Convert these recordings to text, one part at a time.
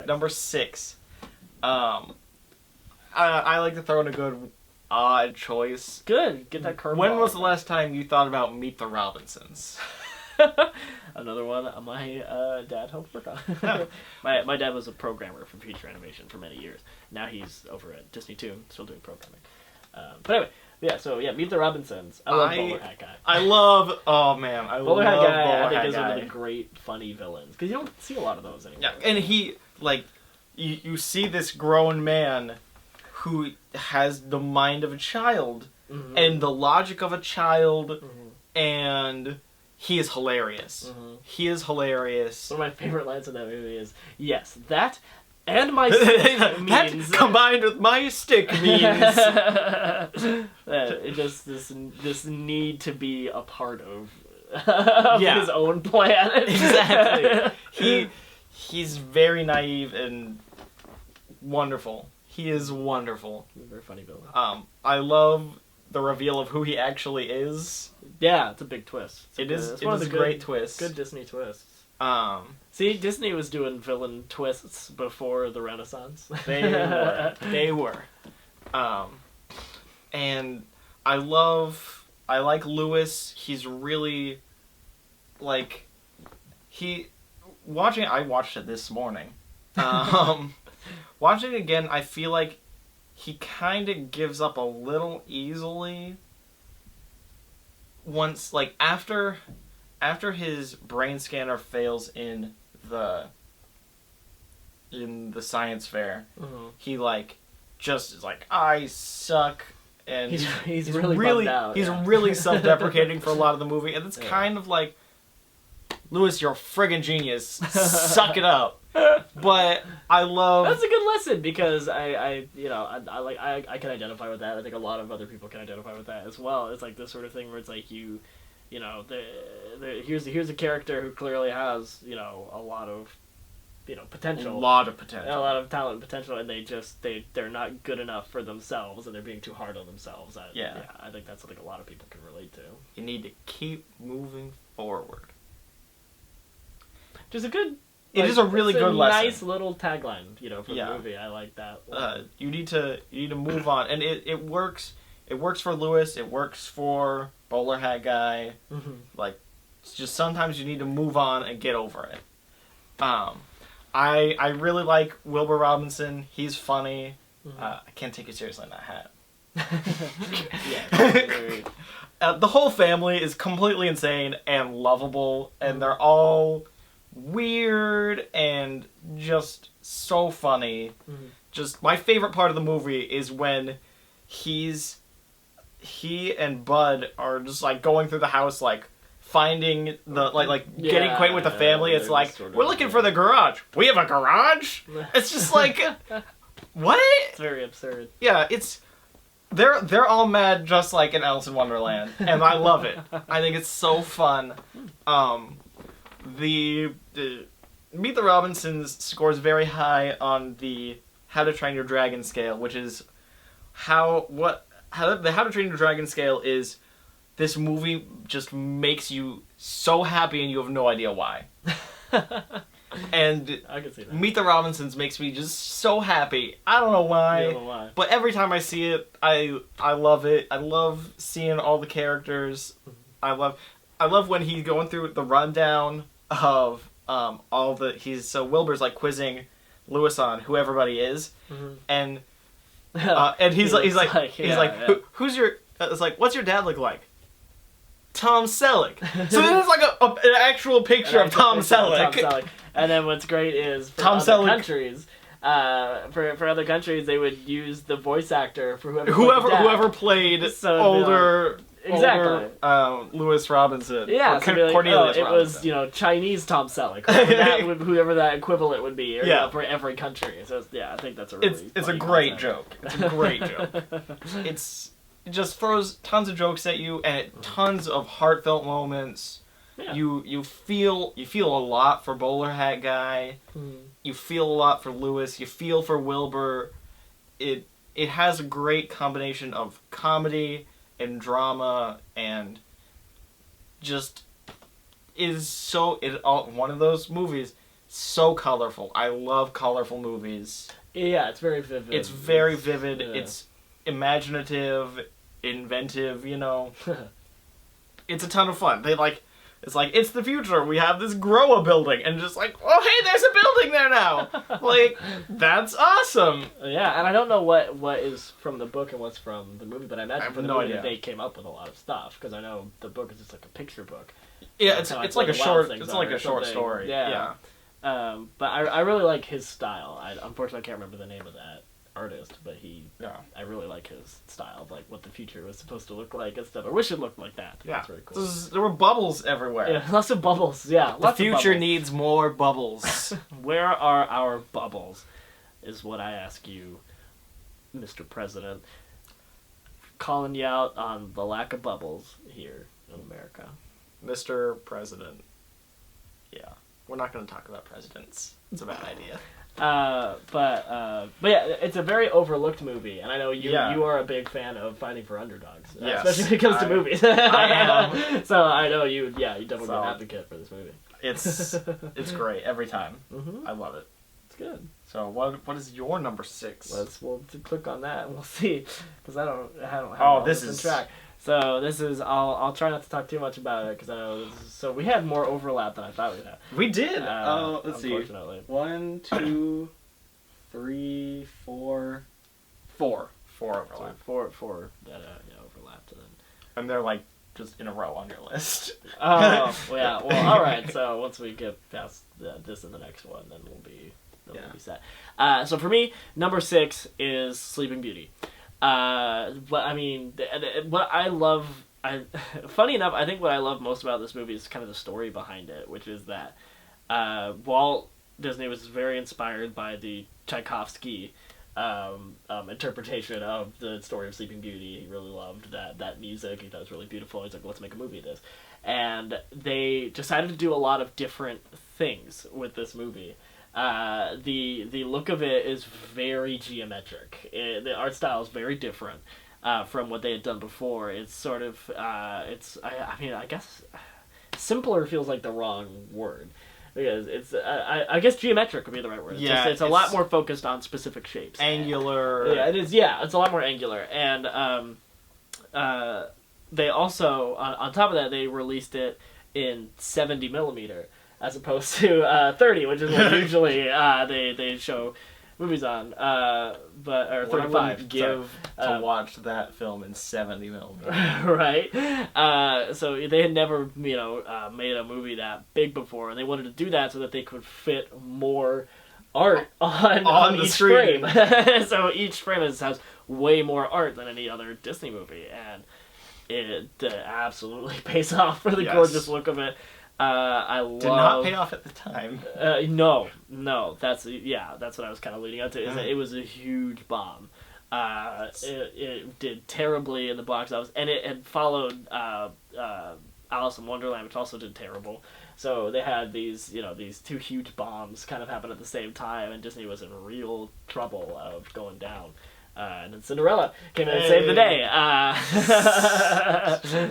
Number 6. I like to throw in a good odd choice. Good. Get that curveball. When was the last time you thought about Meet the Robinsons? Another one my dad helped work on. my dad was a programmer for feature animation for many years. Now he's over at Disney too, still doing programming. But anyway, Meet the Robinsons. I love Bowler Hat Guy. I love Bowler Hat Guy. Bowler I think Hat is Guy. one of the great funny villains because you don't see a lot of those anymore. Yeah, and he you see this grown man who has the mind of a child and the logic of a child, and he is hilarious. He is hilarious. One of my favorite lines in that movie is, "Yes, that and my that means combined with my stick means." It just this need to be a part of his own plan. Exactly. He's very naive and wonderful. He is wonderful. He's a very funny villain. I love the reveal of who he actually is. Yeah, it's a big twist. It is a great twist. Good Disney twists. See, Disney was doing villain twists before the Renaissance. They were. And I like Lewis. He's really, I watched it this morning. Watching it again, I feel like he kind of gives up a little easily once, after his brain scanner fails in the science fair, he just is I suck, and he's really bummed out, he's really self-deprecating for a lot of the movie, and it's kind of like, Lewis, you're a friggin' genius, suck it up. But I love... That's a good lesson, because I can identify with that. I think a lot of other people can identify with that as well. It's this sort of thing where it's here's a character who clearly has, a lot of, potential. A lot of potential. A lot of talent and potential, and they're not good enough for themselves, and they're being too hard on themselves. I think that's something a lot of people can relate to. You need to keep moving forward. Just a good... It is a really good lesson. Nice little tagline, for the movie. I like that. You need to move on, and it works. It works for Lewis. It works for Bowler Hat Guy. It's just sometimes you need to move on and get over it. I really like Wilbur Robinson. He's funny. I can't take you seriously in that hat. The whole family is completely insane and lovable, and they're all weird and just so funny. Just my favorite part of the movie is when he and Bud are just going through the house, finding the getting acquainted with the family. It's we're looking for the garage. We have a garage. It's just what? It's very absurd. Yeah, they're all mad just like in Alice in Wonderland, and I love it. I think it's so fun. The Meet the Robinsons scores very high on the How to Train Your Dragon scale, which is the How to Train Your Dragon scale is, this movie just makes you so happy and you have no idea why. And I can see that. Meet the Robinsons makes me just so happy. I don't know why. But every time I see it, I love it. I love seeing all the characters. I love when he's going through the rundown of Wilbur's quizzing Lewis on who everybody is, and he's like who's your what's your dad look like? Tom Selleck. So then it's an actual picture of Tom Selleck. And then what's great is for other countries, for other countries they would use the voice actor for whoever played older. Exactly. Lewis Robinson. Yeah, Cornelius it Robinson. was Chinese Tom Selleck, whoever that equivalent would be, for every country. So I think that's it's a great joke. It's a great joke. It just throws tons of jokes at you and tons of heartfelt moments. Yeah. You feel a lot for Bowler Hat Guy. You feel a lot for Lewis. You feel for Wilbur. It has a great combination of comedy and drama, and just is one of those movies so colorful. I love colorful movies. Yeah, it's very vivid. It's very vivid. Yeah. It's imaginative, inventive, you know. It's a ton of fun. It's like, it's the future. We have this Groa building. And just like, oh, hey, there's a building there now. Like, that's awesome. Yeah, and I don't know what is from the book and what's from the movie, but I imagine from the movie they came up with a lot of stuff. Because I know the book is just like a picture book. Yeah, it's like a short story. Yeah. But I really like his style. I unfortunately can't remember the name of that artist, but I really like his style of like what the future was supposed to look like and stuff. I wish it looked like that. Yeah, that's very cool. There were bubbles everywhere. Yeah, lots of bubbles. Yeah, the future needs more bubbles. Where are our bubbles? Is what I ask you, Mr. President. Calling you out on the lack of bubbles here in America. Mr. President. Yeah. We're not going to talk about presidents. It's a bad idea. But yeah, it's a very overlooked movie, and I know you are a big fan of Fighting for Underdogs, yes, especially when it comes to movies. I am. So I know you definitely be an advocate for this movie. It's great every time. Mm-hmm. I love it. It's good. So what is your number 6? We'll click on that and we'll see, because I don't have this in track. So this is I'll try not to talk too much about it because I know so we had more overlap than I thought we'd have. We did. Let's see. 1, 2, 3, 4. 4 overlap. So 4 that overlapped, and they're like just in a row on your list. Oh yeah. Well, all right. So once we get past this and the next one, then we'll be set. So for me, number 6 is Sleeping Beauty. But I mean, what I love, funny enough, I think what I love most about this movie is kind of the story behind it, which is that Walt Disney was very inspired by the Tchaikovsky interpretation of the story of Sleeping Beauty. He really loved that music. He thought it was really beautiful. He's like, let's make a movie of this. And they decided to do a lot of different things with this movie. The look of it is very geometric. The art style is very different from what they had done before. It's sort of I guess simpler feels like the wrong word, because it's I guess geometric would be the right word. It's a lot more focused on specific shapes. Angular. Yeah, it is. Yeah, it's a lot more angular. And they also on top of that they released it in 70 millimeter. As opposed to 30, which is what usually they show movies on, or 35. I would give to watch that film in 70 millimeter. Right. So they had never, made a movie that big before, and they wanted to do that so that they could fit more art on each frame. So each frame has way more art than any other Disney movie, and it absolutely pays off for the gorgeous look of it. Did not pay off at the time. No, that's what I was kind of leading up to. Is that it was a huge bomb. It did terribly in the box office, and it had followed Alice in Wonderland, which also did terrible. So they had these two huge bombs kind of happen at the same time, and Disney was in real trouble of going down. And then Cinderella came in and saved the day.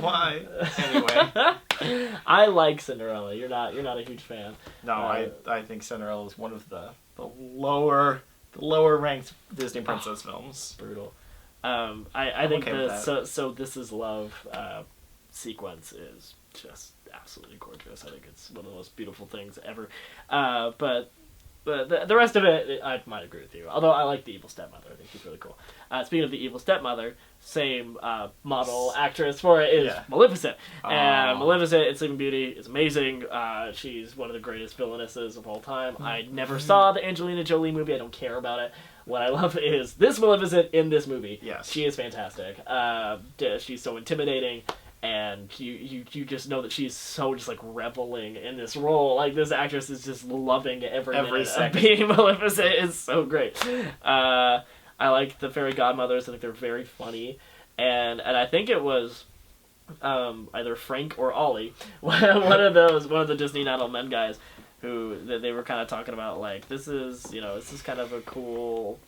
Why? Anyway, I like Cinderella. You're not a huge fan. No, I think Cinderella is one of the lower ranked Disney princess films. Brutal. I think so This Is Love sequence is just absolutely gorgeous. I think it's one of the most beautiful things ever. But the rest of it, I might agree with you. Although I like the Evil Stepmother. I think she's really cool. Speaking of the Evil Stepmother, same model actress for it is Maleficent. And Maleficent in Sleeping Beauty is amazing. She's one of the greatest villainesses of all time. I never saw the Angelina Jolie movie. I don't care about it. What I love is this Maleficent in this movie. Yes. She is fantastic. She's so intimidating. And you just know that she's so just like reveling in this role. Like this actress is just loving every minute second. Of being Maleficent. It's so great. I like the fairy godmothers. I think they're very funny, and I think it was either Frank or Ollie, one of the Disney Not All Men guys, who they were kind of talking about like this is kind of a cool.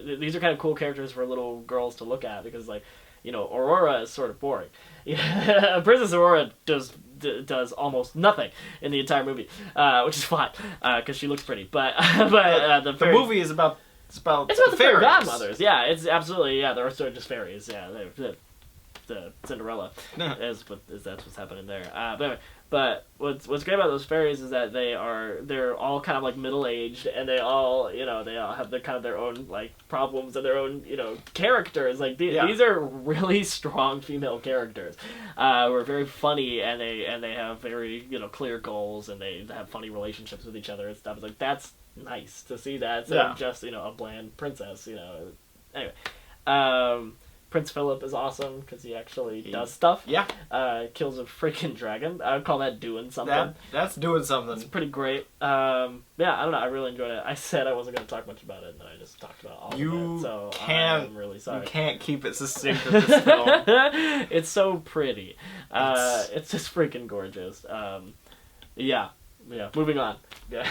These are kind of cool characters for little girls to look at because like. Aurora is sort of boring. Princess Aurora does does almost nothing in the entire movie, which is fine because she looks pretty. But the movie is about it's about the fairy godmothers. Yeah, it's absolutely the rest are just fairies. Yeah, they're the Cinderella that's what's happening there. But what's great about those fairies is that they're all kind of like middle aged, and they all have their own like problems and their own characters. Like these are really strong female characters who are very funny, and they have very clear goals, and they have funny relationships with each other and stuff. It's like that's nice to see that instead of just a bland princess. Anyway. Prince Philip is awesome because he actually does stuff. Yeah. Kills a freaking dragon. I would call that doing something. That's doing something. It's pretty great. Yeah, I don't know. I really enjoyed it. I said I wasn't going to talk much about it, and then I just talked about all of it. So I'm really sorry. You can't keep it succinct with this film. It's so pretty. It's just freaking gorgeous. Yeah. Moving on. Yeah.